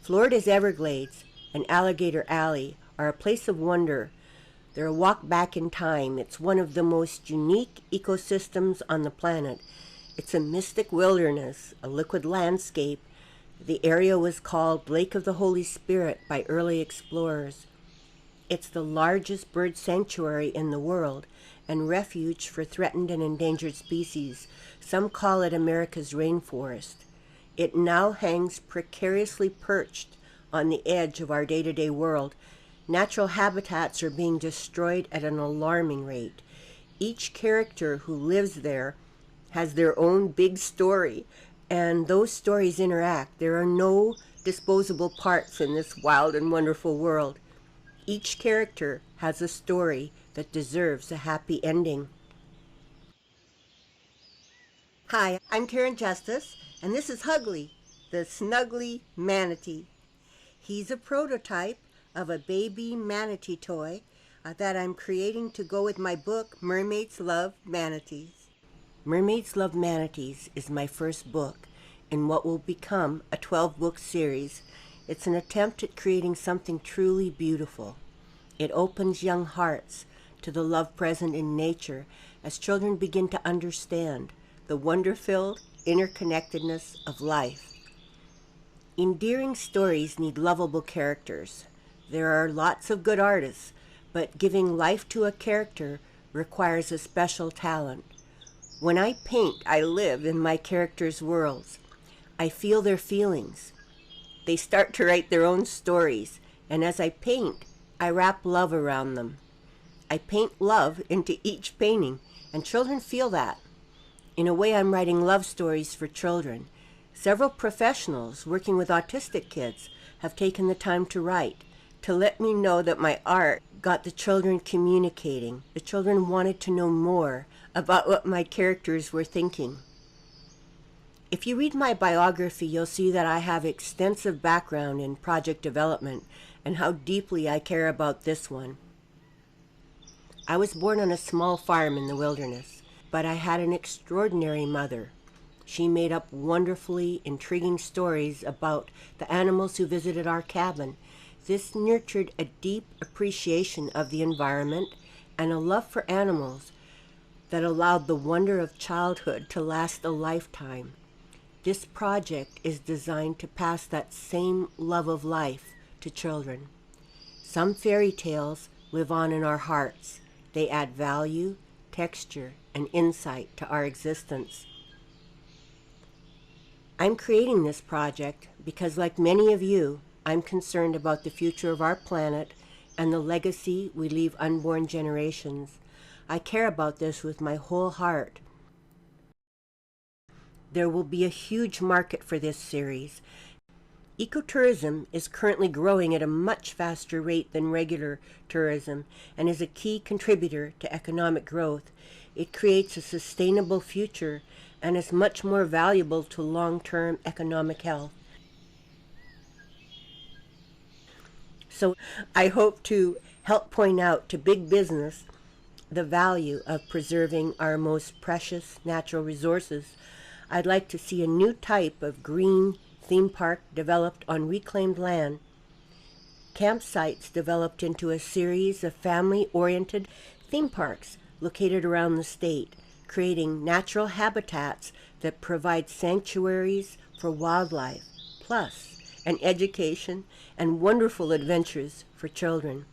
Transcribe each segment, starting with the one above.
Florida's Everglades and Alligator Alley are a place of wonder. They're a walk back in time. It's one of the most unique ecosystems on the planet. It's a mystic wilderness, a liquid landscape. The area was called Lake of the Holy Spirit by early explorers. It's the largest bird sanctuary in the world and refuge for threatened and endangered species. Some call it America's rainforest. It now hangs precariously perched on the edge of our day-to-day world. Natural habitats are being destroyed at an alarming rate. Each character who lives there has their own big story, and those stories interact. There are no disposable parts in this wild and wonderful world. Each character has a story that deserves a happy ending. Hi, I'm Karen Justice, and this is Hugly, the snuggly manatee. He's a prototype of a baby manatee toy that I'm creating to go with my book, Mermaids Love Manatees. Mermaids Love Manatees is my first book in what will become a 12-book series. It's an attempt at creating something truly beautiful. It opens young hearts to the love present in nature as children begin to understand the wonder-filled interconnectedness of life. Endearing stories need lovable characters. There are lots of good artists, but giving life to a character requires a special talent. When I paint, I live in my characters' worlds. I feel their feelings. They start to write their own stories, and as I paint, I wrap love around them. I paint love into each painting, and children feel that. In a way, I'm writing love stories for children. Several professionals working with autistic kids have taken the time to write, to let me know that my art got the children communicating. The children wanted to know more about what my characters were thinking. If you read my biography, you'll see that I have extensive background in project development and how deeply I care about this one. I was born on a small farm in the wilderness, but I had an extraordinary mother. She made up wonderfully intriguing stories about the animals who visited our cabin. This nurtured a deep appreciation of the environment and a love for animals that allowed the wonder of childhood to last a lifetime. This project is designed to pass that same love of life to children. Some fairy tales live on in our hearts. They add value, texture, and insight to our existence. I'm creating this project because, like many of you, I'm concerned about the future of our planet and the legacy we leave unborn generations. I care about this with my whole heart. There will be a huge market for this series. Ecotourism is currently growing at a much faster rate than regular tourism and is a key contributor to economic growth. It creates a sustainable future and is much more valuable to long-term economic health. So I hope to help point out to big business the value of preserving our most precious natural resources. I'd like to see a new type of green theme park developed on reclaimed land. Campsites developed into a series of family-oriented theme parks located around the state, creating natural habitats that provide sanctuaries for wildlife, plus an education and wonderful adventures for children.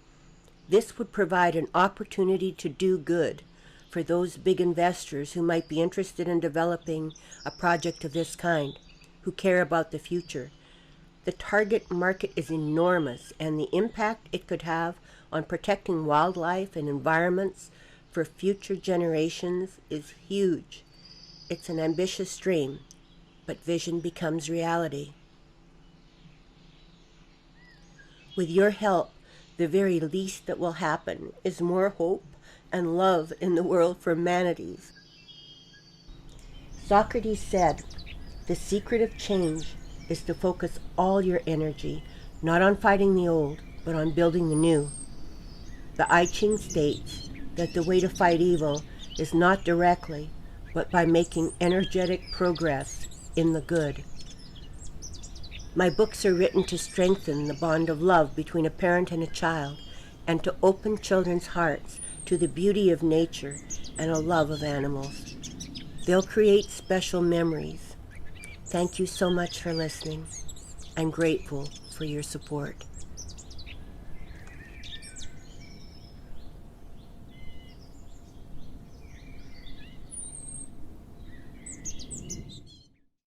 This would provide an opportunity to do good for those big investors who might be interested in developing a project of this kind, who care about the future. The target market is enormous, and the impact it could have on protecting wildlife and environments for future generations is huge. It's an ambitious dream, but vision becomes reality. With your help, the very least that will happen is more hope and love in the world for manatees. Socrates said, "The secret of change is to focus all your energy, not on fighting the old, but on building the new." The I Ching states that the way to fight evil is not directly, but by making energetic progress in the good. My books are written to strengthen the bond of love between a parent and a child, and to open children's hearts to the beauty of nature and a love of animals. They'll create special memories. Thank you so much for listening. I'm grateful for your support.